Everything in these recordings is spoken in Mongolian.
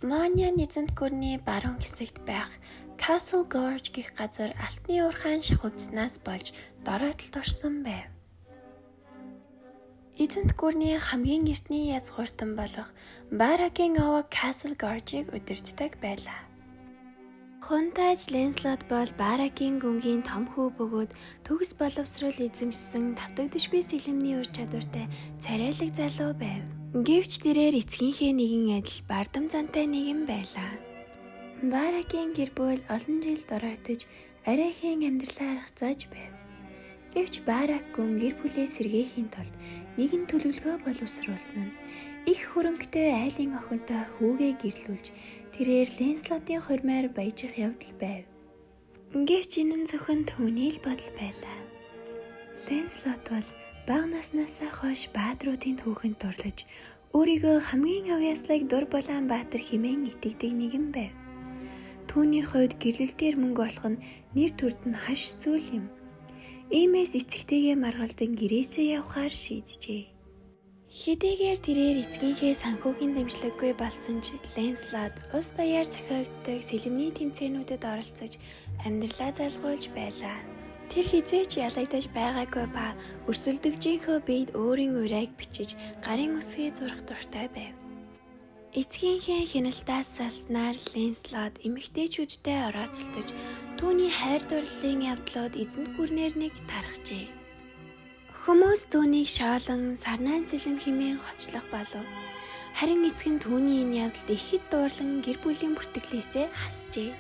Монян эзэнт гүрний баруун хэсэгт байх Castle Gorge гэх газар алтны уурхайн шахагдсанаас болж доройтолд орсон байв. Эзэнт гүрний хамгийн эртний язгууртан болох Баракийн овог Castle Gorge-ыг удирддаг байлаа. Хунтайж Lancelot бол Баракийн гүнгийн том хүү бөгөөд төгс боловсрол эзэмшсэн давтагдашгүй сэлэмний ур чадвартай царайлаг залуу байв. Гэвч тэрээр эцгийнхээ нэгэн адил бардам зантай нэгэн байлаа. Баракийн гэр бүл олон жил доройтож арайхийн амьдралаа аргацааж байв. Гэвч Барак гүн гэр бүлээ сэргээхийн тулд нэгэн төлөвлөгөө боловсруулсан нь их хөрөнгөтэй айлын охинтой хүүгээ гэрлүүлж тэрээр Lancelot-ийн хурмаар баяжих явдал байв. Гэвч энэ нь зөвхөн түүний л бодол байлаа. Lancelot бол бага наснаасаа хойш баатруудын түүхэнд дурлаж өөрийгөө хамгийн авьяаслаг дур булаан баатар хэмээн итгэдэг нэгэн байв. Түүний хувьд гэрлэл дээр мөнгө олох нь нэр төрд нь хаш зүйл юм. Иймээс эцэгтэйгээ маргалдан гэрээсээ явхаар шийджээ. Хэдийгээр тэрээр эцгийнхээ санхүүгийн дэмжлэггүй болсон ч Lancelot ус даяар зохиогддог сэлэмний тэмцээнүүдэд оролцож амьдралаа залгуулж байлаа. Тэр хизээч ялагдаж байгаагүй ба өрсөлдөгчийнхөө биед өөрийн урайг бичиж гарын үсгээ зурах дуртай байв. Эцгийнхээ хяналтаас салснаар Lancelot эмэгтэйчүүдтэй орооцолдож түүний хайр дурлалын явдлууд эзэнт гүрнээр нэг тархжээ. Хүмүүс түүнийг шоолон сарнаан сэлэм хэмээн хочлох болов. Харин эцэг нь түүний энэ явдалд ихэд дуурлан гэр бүлийн бүртгэлээсээ хасжээ.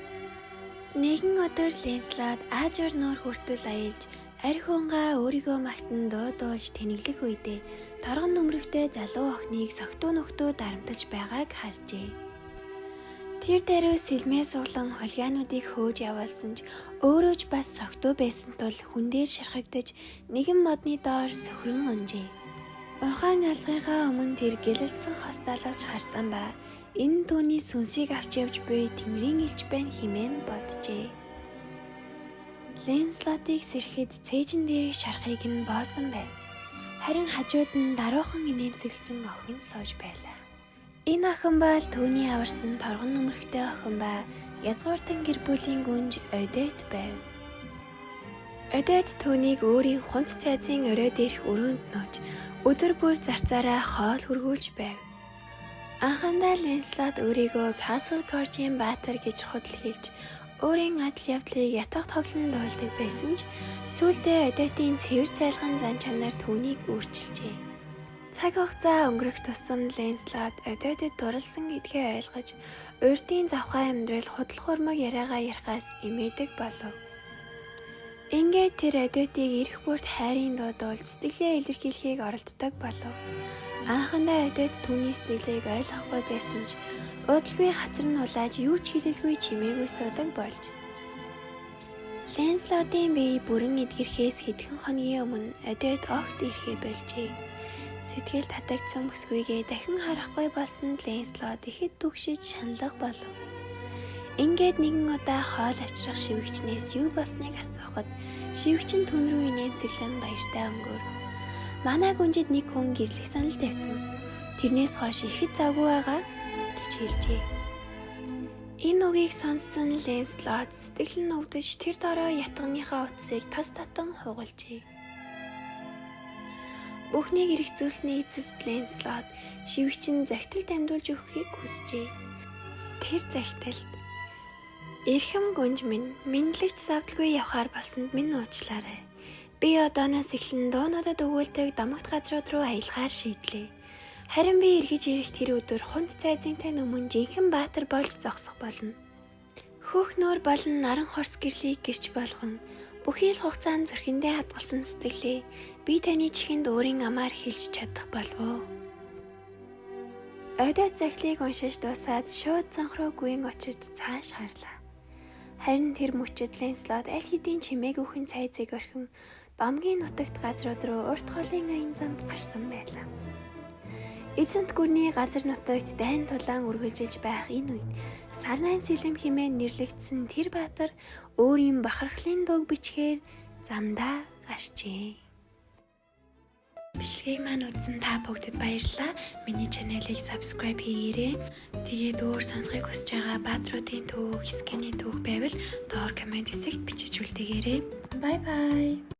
Нэгэн өдөр Lancelot аажуур нуур хүртэл аялж арх унгаа өөрийгөө магтан дуудуулж тэнэглэх үедээ торгон нөмрөгтэй залуу охиныг согтуу нөхдөө дарамталж байгааг харжээ. Тэр даруй сэлмээ суулан хулгайнуудыг хөөж явуулсан ч өөрөө ч бас согтуу байсан тул хүн дээр шархагдаж нэгэн модны доор сөхрөн унжээ. Ухаан алгахаа өмнө тэр гэлэлцэн хосталгаж харсан ба энэ түүний сүнсийг авч явж буй Тэнгэрийн элч байна хэмээн боджээ. Lancelot-ыг сэрхэд цээжин дээрх шархыг нь боосон байв. Харин хажууд нь даруухан инээмсэглсэн охин сууж байлаа. Энэ охин бол түүний аварсан торгон нөмрөгтэй охин ба язгууртан гэр бүлийн гүнж Odette байв. Odette түүнийг өөрийн хунт цайзын орой дээрх өрөөнд нууж өдөр бүр зарцаараа хоол хүргүүлж байв. Анхандаа Lancelot өөрийгөө Castle Gorge-ийн баатар гэж худлахилж өөрийн адал явдлыг ятгах тоглон дуулдаг байсан ч сүүлдээ Odette-ийн цэвэр цайлган зан чанар түүнийг өөрчилжээ. Цаг хугацаа өнгөрөх тусам Lancelot Odette-д дурлсан гэдгээ ойлгож урьдын завхай амьдрал худал хуурмаг яриагаа ярихаас эмээдэг болов. Ингээд тэр Odette-ийг эрх бүрт хайрын дуудуулж сэтгэлээ илэрхийлэхийг оролддог болов. Анхандаа Odette түүний сэтгэлийг ойлгохгүй байсан ч удалгүй хазар нь улааж юу ч хэлэлгүй чимээгүй суудаг болж. Lancelot-ийн бие бүрэн эдгэрхээс хэдхэн хоногийн өмнө Odette огт ирэхээ болжээ. Сэтгэл татагдсан бүсгүйгээ дахин харахгүй болсон Lancelot ихэд түгшиж шаналга болов. Ингээд нэгэн удаа хоол авчрах шивгчнээс юу болсныг асуухад шивгч нь түн рүү инээмсэглэн баяртай өнгөөр "Манай гүнжид нэг хүн гэрлэх санал тавьсан. Тэрнээс хойш ихэд завгүй байгаа" гэж хэлжээ. Энэ үгийг сонссон Lancelot сэтгэл нь өвдөж тэр дорой ятганыхаа утсыг тас татан хугалжээ. Бүхнийг эргэцүүлсний эцэст Lancelot шивгчин захидал дамжуулж өгөхийг хүсжээ. Тэр захидалд "Эрхэм гүнж минь, мэдлэгч завдалгүй явхаар болсонд минь уучлаарай. Би одооноос эхлэн дуунуудад өгүүлдэг домогт газрууд руу аялахаар шийдлээ. Харин би эргэж ирэх тэр өдөр хунт цайзынтай өмнө жинхэнэ баатар болж зогсох болно. Хөх нөр болон наран хорс гэрлийг гэрч болгон бүхий л хугацаанд зүрхэндээ хадгалсан сэтгэлээ би таны чихэнд өөрийн амаар хэлж чадах болов." Odette захидлыг уншиж дуусаад шууд цонх руу гүйн очиж цааш харлаа. Харин тэр мөчөд Lancelot аль хэдийн чимээгүйхэн цайзыг орхин домгийн нутагт газрууд руу урт холын аян замд гарсан байлаа. Эзэнт гүрний газар нутагт дайн тулаан үргэлжилж байх энэ үед сарнаан сэлэм хэмээн нэрлэгдсэн тэр баатар өөрийн бахархлын дууг бичгээр замдаа гарчээ. Бичлэгийг маань үзсэн та бүгдэд баярлалаа. Миний чанелыг subscribe хийгээрэй. Тэгээд өөр сонсохыг хүсэж байгаа баатруудын түүх, скиний түүх байвал доор комент хэсэгт бичиж үлдээгээрэй. Bye bye.